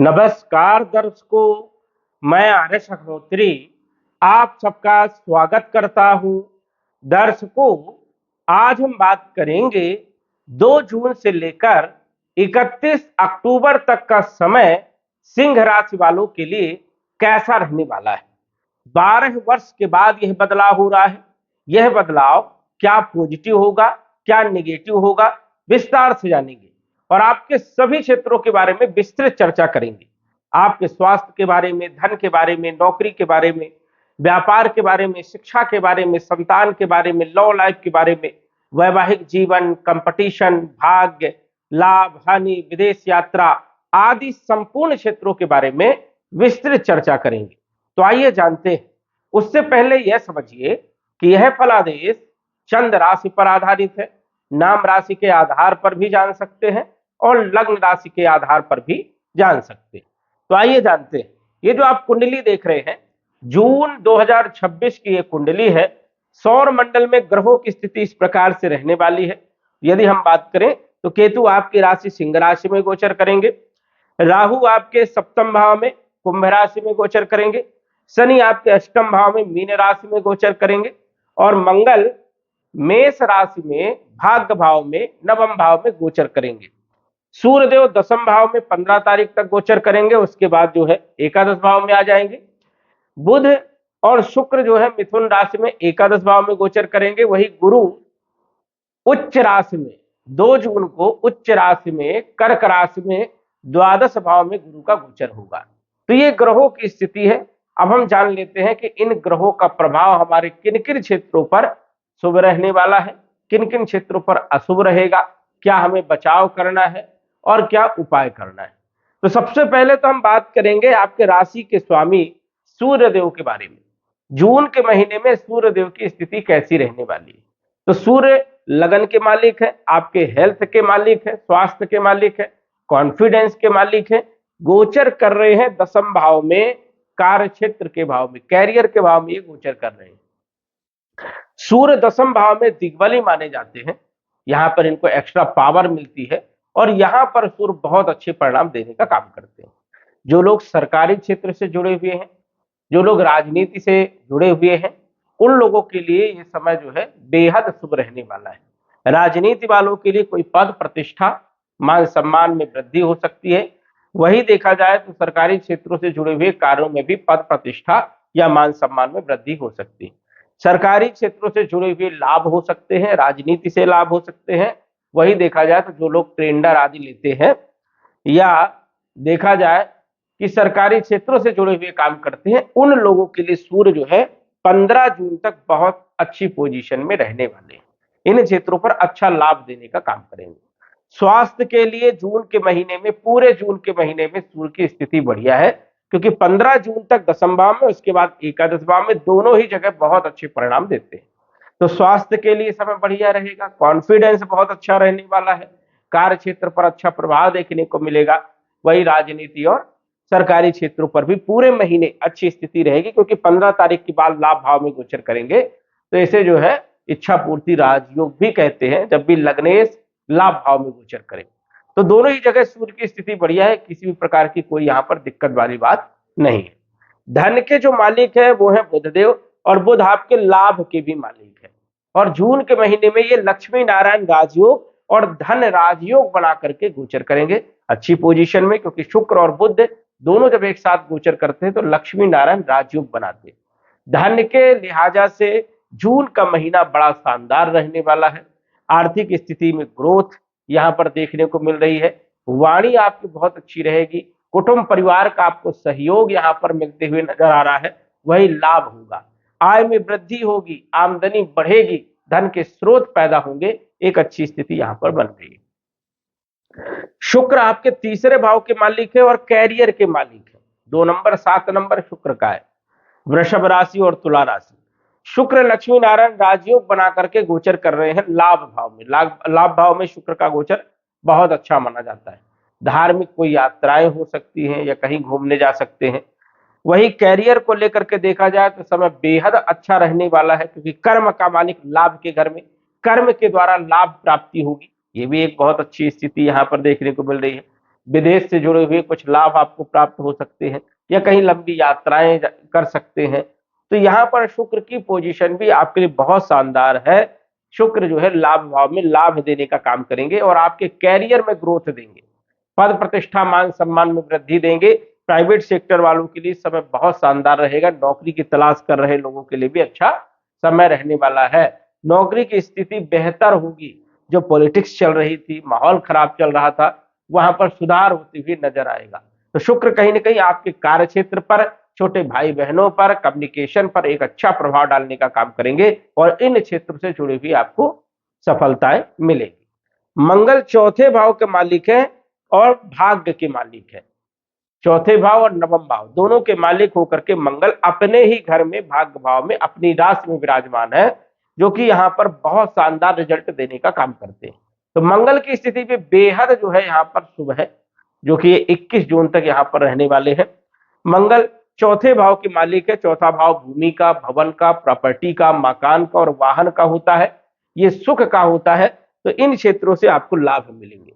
नमस्कार दर्शकों, मैं आर्यश अग्निहोत्री आप सबका स्वागत करता हूं। दर्शकों, आज हम बात करेंगे 2 जून से लेकर 31 अक्टूबर तक का समय सिंह राशि वालों के लिए कैसा रहने वाला है। 12 वर्ष के बाद यह बदलाव हो रहा है। यह बदलाव क्या पॉजिटिव होगा, क्या नेगेटिव होगा, विस्तार से जानेंगे और आपके सभी क्षेत्रों के बारे में विस्तृत चर्चा करेंगे। आपके स्वास्थ्य के बारे में, धन के बारे में, नौकरी के बारे में, व्यापार के बारे में, शिक्षा के बारे में, संतान के बारे में, लव लाइफ के बारे में, वैवाहिक जीवन, कंपटीशन, भाग्य, लाभ, हानि, विदेश यात्रा आदि संपूर्ण क्षेत्रों के बारे में विस्तृत चर्चा करेंगे। तो आइए जानते हैं। उससे पहले यह समझिए कि यह फलादेश चंद्र राशि पर आधारित है। नाम राशि के आधार पर भी जान सकते हैं और लग्न राशि के आधार पर भी जान सकते हैं। तो आइए जानते हैं। ये जो आप कुंडली देख रहे हैं, जून 2026 की ये कुंडली है। सौर मंडल में ग्रहों की स्थिति इस प्रकार से रहने वाली है। यदि हम बात करें तो केतु आपकी राशि सिंह राशि में गोचर करेंगे, राहु आपके सप्तम भाव में कुंभ राशि में गोचर करेंगे, शनि आपके अष्टम भाव में मीन राशि में गोचर करेंगे और मंगल मेष राशि में भाग्य भाव में नवम भाव में गोचर करेंगे। सूर्यदेव दसम भाव में 15 तारीख तक गोचर करेंगे, उसके बाद जो है एकादश भाव में आ जाएंगे। बुध और शुक्र जो है मिथुन राशि में एकादश भाव में गोचर करेंगे। वही गुरु उच्च राशि में 2 जून को उच्च राशि में कर्क राशि में द्वादश भाव में गुरु का गोचर होगा। तो ये ग्रहों की स्थिति है। अब हम जान लेते हैं कि इन ग्रहों का प्रभाव हमारे किन किन क्षेत्रों पर शुभ रहने वाला है, किन किन क्षेत्रों पर अशुभ रहेगा, क्या हमें बचाव करना है और क्या उपाय करना है। तो सबसे पहले तो हम बात करेंगे आपके राशि के स्वामी सूर्यदेव के बारे में। जून के महीने में सूर्यदेव की स्थिति कैसी रहने वाली है। तो सूर्य लगन के मालिक है, आपके हेल्थ के मालिक है, स्वास्थ्य के मालिक है, कॉन्फिडेंस के मालिक है। गोचर कर रहे हैं दसम भाव में, कार्य क्षेत्र के भाव में, कैरियर के भाव में ये गोचर कर रहे हैं। सूर्य दसम भाव में दिग्बली माने जाते हैं। यहां पर इनको एक्स्ट्रा पावर मिलती है और यहां पर सूर्य बहुत अच्छे परिणाम देने का काम करते हैं। जो लोग सरकारी क्षेत्र से जुड़े हुए हैं, जो लोग राजनीति से जुड़े हुए हैं, उन लोगों के लिए ये समय जो है बेहद शुभ रहने वाला है। राजनीति वालों के लिए कोई पद प्रतिष्ठा, मान सम्मान में वृद्धि हो सकती है। वही देखा जाए तो सरकारी क्षेत्रों से जुड़े हुए कार्यों में भी पद प्रतिष्ठा या मान सम्मान में वृद्धि हो सकती है। सरकारी क्षेत्रों से जुड़े हुए लाभ हो सकते हैं, राजनीति से लाभ हो सकते हैं। वही देखा जाए तो जो लोग टेंडर आदि लेते हैं या देखा जाए कि सरकारी क्षेत्रों से जुड़े हुए काम करते हैं, उन लोगों के लिए सूर्य जो है 15 जून तक बहुत अच्छी पोजीशन में रहने वाले हैं। इन क्षेत्रों पर अच्छा लाभ देने का काम करेंगे। स्वास्थ्य के लिए जून के महीने में, पूरे जून के महीने में सूर्य की स्थिति बढ़िया है, क्योंकि 15 जून तक दसम भाव में, उसके बाद एकादश भाव में, दोनों ही जगह बहुत अच्छे परिणाम देते हैं। तो स्वास्थ्य के लिए समय बढ़िया रहेगा। कॉन्फिडेंस बहुत अच्छा रहने वाला है। कार्य क्षेत्र पर अच्छा प्रभाव देखने को मिलेगा। वही राजनीति और सरकारी क्षेत्रों पर भी पूरे महीने अच्छी स्थिति रहेगी, क्योंकि 15 तारीख के बाद लाभ भाव में गोचर करेंगे। तो इसे जो है इच्छा पूर्ति राजयोग भी कहते हैं, जब भी लग्नेश लाभ भाव में गोचर करें। तो दोनों ही जगह सूर्य की स्थिति बढ़िया है, किसी भी प्रकार की कोई यहाँ पर दिक्कत वाली बात नहीं है। धन के जो मालिक है वो है बुधदेव, और बुध आपके लाभ के भी मालिक है। और जून के महीने में ये लक्ष्मी नारायण राजयोग और धन राजयोग बना करके गोचर करेंगे अच्छी पोजीशन में, क्योंकि शुक्र और बुध दोनों जब एक साथ गोचर करते हैं तो लक्ष्मी नारायण राजयोग बनाते हैं। धन के लिहाजा से जून का महीना बड़ा शानदार रहने वाला है। आर्थिक स्थिति में ग्रोथ यहां पर देखने को मिल रही है। वाणी आपकी बहुत अच्छी रहेगी। कुटुंब परिवार का आपको सहयोग यहां पर मिलते हुए नजर आ रहा है। वही लाभ होगा, आय में वृद्धि होगी, आमदनी बढ़ेगी, धन के स्रोत पैदा होंगे। एक अच्छी स्थिति यहां पर बन रही है। शुक्र आपके तीसरे भाव के मालिक है और कैरियर के मालिक है। 2 नंबर 7 नंबर शुक्र का है, वृषभ राशि और तुला राशि। शुक्र लक्ष्मी नारायण राजयोग बना करके गोचर कर रहे हैं लाभ भाव में। लाभ भाव में शुक्र का गोचर बहुत अच्छा माना जाता है। धार्मिक कोई यात्राएं हो सकती हैं या कहीं घूमने जा सकते हैं। वही कैरियर को लेकर के देखा जाए तो समय बेहद अच्छा रहने वाला है, क्योंकि कर्म का मालिक लाभ के घर में, कर्म के द्वारा लाभ प्राप्ति होगी। ये भी एक बहुत अच्छी स्थिति यहाँ पर देखने को मिल रही है। विदेश से जुड़े हुए कुछ लाभ आपको प्राप्त हो सकते हैं, या कहीं लंबी यात्राएं कर सकते हैं। तो यहाँ पर शुक्र की पोजीशन भी आपके लिए बहुत शानदार है। शुक्र जो है लाभ भाव में लाभ देने का काम करेंगे और आपके कैरियर में ग्रोथ देंगे, पद प्रतिष्ठा मान सम्मान में वृद्धि देंगे। प्राइवेट सेक्टर वालों के लिए समय बहुत शानदार रहेगा। नौकरी की तलाश कर रहे लोगों के लिए भी अच्छा समय रहने वाला है। नौकरी की स्थिति बेहतर होगी। जो पॉलिटिक्स चल रही थी, माहौल खराब चल रहा था, वहां पर सुधार होते हुए नजर आएगा। तो शुक्र कहीं ना कहीं आपके कार्य क्षेत्र पर, छोटे भाई बहनों पर, कम्युनिकेशन पर एक अच्छा प्रभाव डालने का काम करेंगे और इन क्षेत्र से जुड़े हुए आपको सफलताएं मिलेगी। मंगल चौथे भाव के मालिक है और भाग्य के मालिक है। चौथे भाव और नवम भाव दोनों के मालिक होकर के मंगल अपने ही घर में भाग्य भाव में अपनी राशि में विराजमान है, जो कि यहाँ पर बहुत शानदार रिजल्ट देने का काम करते हैं। तो मंगल की स्थिति पे बेहद जो है यहाँ पर शुभ है, जो कि 21 जून तक यहाँ पर रहने वाले हैं। मंगल चौथे भाव के मालिक है। चौथा भाव भूमि का, भवन का, प्रॉपर्टी का, मकान का और वाहन का होता है। ये सुख का होता है। तो इन क्षेत्रों से आपको लाभ मिलेंगे।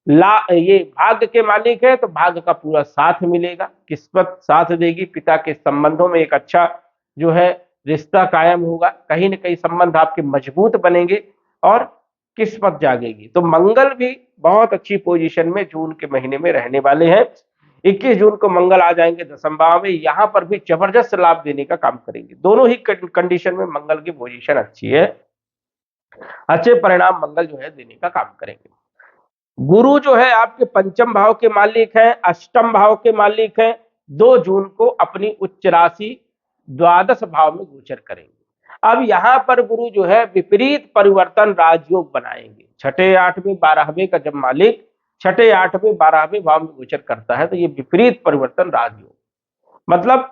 ये भाग्य के मालिक है, तो भाग्य का पूरा साथ मिलेगा, किस्मत साथ देगी। पिता के संबंधों में एक अच्छा जो है रिश्ता कायम होगा। कहीं ना कहीं संबंध आपके मजबूत बनेंगे और किस्मत जागेगी। तो मंगल भी बहुत अच्छी पोजीशन में जून के महीने में रहने वाले हैं। 21 जून को मंगल आ जाएंगे दशम भाव में। यहां पर भी जबरदस्त लाभ देने का काम करेंगे। दोनों ही कंडीशन में मंगल की पोजीशन अच्छी है। अच्छे परिणाम मंगल जो है देने का काम करेंगे। गुरु जो है आपके पंचम भाव के मालिक हैं, अष्टम भाव के मालिक हैं। 2 जून को अपनी उच्च राशि द्वादश भाव में गोचर करेंगे। अब यहां पर गुरु जो है विपरीत परिवर्तन राजयोग बनाएंगे। छठे आठवें 12वें का जब मालिक छठे आठवें 12वें भाव में गोचर करता है, तो ये विपरीत परिवर्तन राजयोग मतलब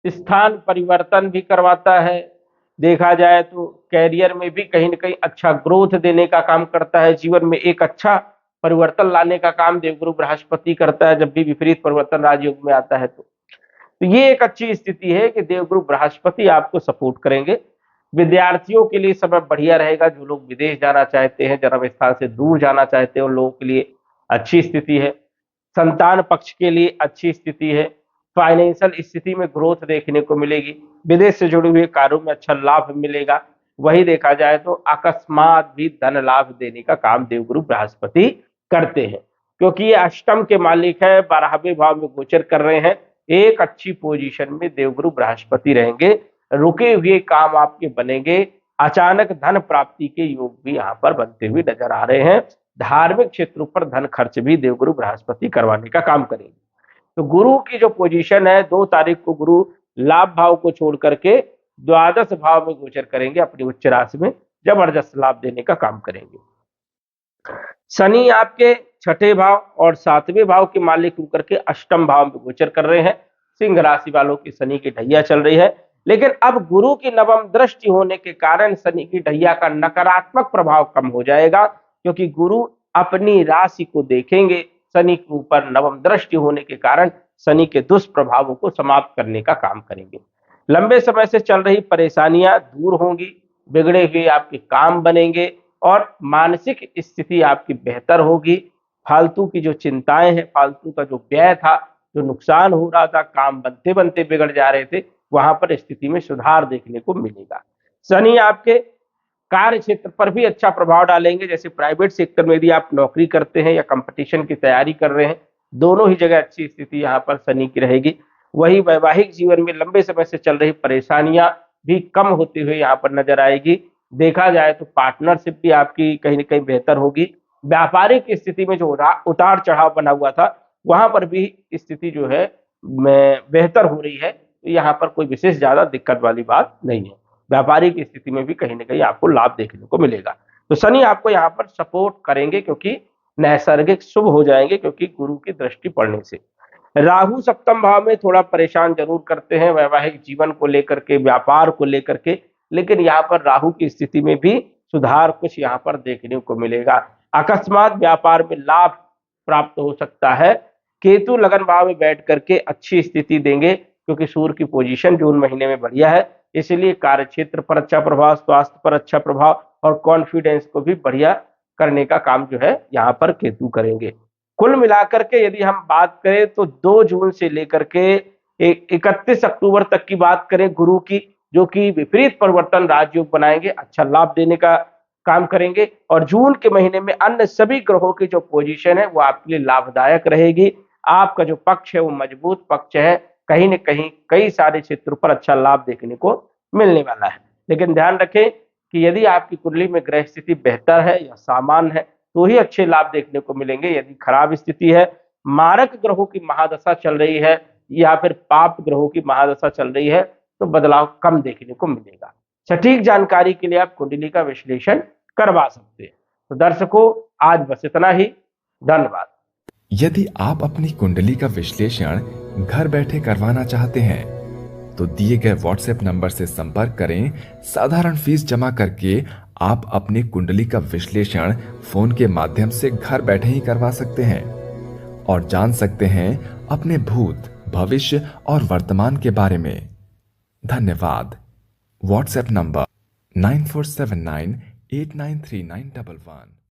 स्थान परिवर्तन भी करवाता है। देखा जाए तो कैरियर में भी कहीं ना कहीं अच्छा ग्रोथ देने का काम करता है। जीवन में एक अच्छा परिवर्तन लाने का काम देवगुरु बृहस्पति करता है जब भी विपरीत परिवर्तन राजयोग में आता है। तो ये एक अच्छी स्थिति है कि देवगुरु बृहस्पति आपको सपोर्ट करेंगे। विद्यार्थियों के लिए समय बढ़िया रहेगा। जो लोग विदेश जाना चाहते हैं, जन्म स्थान से दूर जाना चाहते हैं, उन लोगों के लिए अच्छी स्थिति है। संतान पक्ष के लिए अच्छी स्थिति है। फाइनेंशियल स्थिति में ग्रोथ देखने को मिलेगी। विदेश से जुड़े हुए कार्यों में अच्छा लाभ मिलेगा। वही देखा जाए तो अकस्मात भी धन लाभ देने का काम देवगुरु बृहस्पति करते हैं, क्योंकि ये अष्टम के मालिक है, 12वें भाव में गोचर कर रहे हैं। एक अच्छी पोजीशन में देवगुरु बृहस्पति रहेंगे। रुके हुए काम आपके बनेंगे। अचानक धन प्राप्ति के योग भी यहाँ पर बनते हुए नजर आ रहे हैं। धार्मिक क्षेत्रों पर धन खर्च भी देवगुरु बृहस्पति करवाने का काम करेंगे। तो गुरु की जो पोजीशन है, 2 तारीख को गुरु लाभ भाव को छोड़ करके द्वादश भाव में गोचर करेंगे। अपनी उच्च राशि में जबरदस्त लाभ देने का काम करेंगे। शनि आपके छठे भाव और 7वें भाव के मालिक होकर के अष्टम भाव में गोचर कर रहे हैं। सिंह राशि वालों की शनि की ढैया चल रही है, लेकिन अब गुरु की नवम दृष्टि होने के कारण शनि की ढैया का नकारात्मक प्रभाव कम हो जाएगा, क्योंकि गुरु अपनी राशि को देखेंगे। शनि के ऊपर नवम दृष्टि होने के कारण शनि के दुष्प्रभावों को समाप्त करने का काम करेंगे। लंबे समय से चल रही परेशानियां दूर होंगी। बिगड़े हुए आपके काम बनेंगे और मानसिक स्थिति आपकी बेहतर होगी। फालतू की जो चिंताएं हैं, फालतू का जो व्यय था, जो नुकसान हो रहा था, काम बनते बनते बिगड़ जा रहे थे, वहां पर स्थिति में सुधार देखने को मिलेगा। शनि आपके कार्य क्षेत्र पर भी अच्छा प्रभाव डालेंगे। जैसे प्राइवेट सेक्टर में यदि आप नौकरी करते हैं या कंपटीशन की तैयारी कर रहे हैं, दोनों ही जगह अच्छी स्थिति यहाँ पर शनि की रहेगी। वही वैवाहिक जीवन में लंबे समय से चल रही परेशानियां भी कम होते हुए यहाँ पर नजर आएगी। देखा जाए तो पार्टनरशिप भी आपकी कहीं ना कहीं बेहतर होगी। व्यापारिक स्थिति में जो उतार चढ़ाव बना हुआ था, वहां पर भी स्थिति जो है बेहतर हो रही है। यहाँ पर कोई विशेष ज्यादा दिक्कत वाली बात नहीं है। व्यापारिक स्थिति में भी कहीं ना कहीं आपको लाभ देखने को मिलेगा। तो शनि आपको यहाँ पर सपोर्ट करेंगे, क्योंकि नैसर्गिक शुभ हो जाएंगे, क्योंकि गुरु की दृष्टि पड़ने से। राहु सप्तम भाव में थोड़ा परेशान जरूर करते हैं, वैवाहिक जीवन को लेकर के, व्यापार को लेकर के, लेकिन यहाँ पर राहु की स्थिति में भी सुधार कुछ यहाँ पर देखने को मिलेगा। अकस्मात व्यापार में लाभ प्राप्त हो सकता है। केतु लगन भाव में बैठ करके अच्छी स्थिति देंगे, क्योंकि सूर्य की पोजीशन जून महीने में बढ़िया है। इसलिए कार्य क्षेत्र पर अच्छा प्रभाव, स्वास्थ्य पर अच्छा प्रभाव और कॉन्फिडेंस को भी बढ़िया करने का काम जो है यहाँ पर केतु करेंगे। कुल मिलाकर के यदि हम बात करें तो 2 जून से लेकर के 31 अक्टूबर तक की बात करें गुरु की, जो कि विपरीत परिवर्तन राजयोग बनाएंगे, अच्छा लाभ देने का काम करेंगे। और जून के महीने में अन्य सभी ग्रहों की जो पोजीशन है वो आपके लिए लाभदायक रहेगी। आपका जो पक्ष है वो मजबूत पक्ष है, कहीं न कहीं कई सारे क्षेत्रों पर अच्छा लाभ देखने को मिलने वाला है। लेकिन ध्यान रखें कि यदि आपकी कुंडली में ग्रह स्थिति बेहतर है या सामान्य है तो ही अच्छे लाभ देखने को मिलेंगे। यदि खराब स्थिति है, मारक ग्रहों की महादशा चल रही है या फिर पाप ग्रहों की महादशा चल रही है तो बदलाव कम देखने को मिलेगा। सटीक जानकारी के लिए आप कुंडली का विश्लेषण करवा सकते हैं। तो दर्शकों, आज बस इतना ही। धन्यवाद। यदि आप अपनी कुंडली का विश्लेषण घर बैठे करवाना चाहते हैं तो दिए गए व्हाट्सएप नंबर से संपर्क करें। साधारण फीस जमा करके आप अपनी कुंडली का विश्लेषण फोन के माध्यम से घर बैठे ही करवा सकते हैं और जान सकते हैं अपने भूत, भविष्य और वर्तमान के बारे में। धन्यवाद। WhatsApp number 9479893911।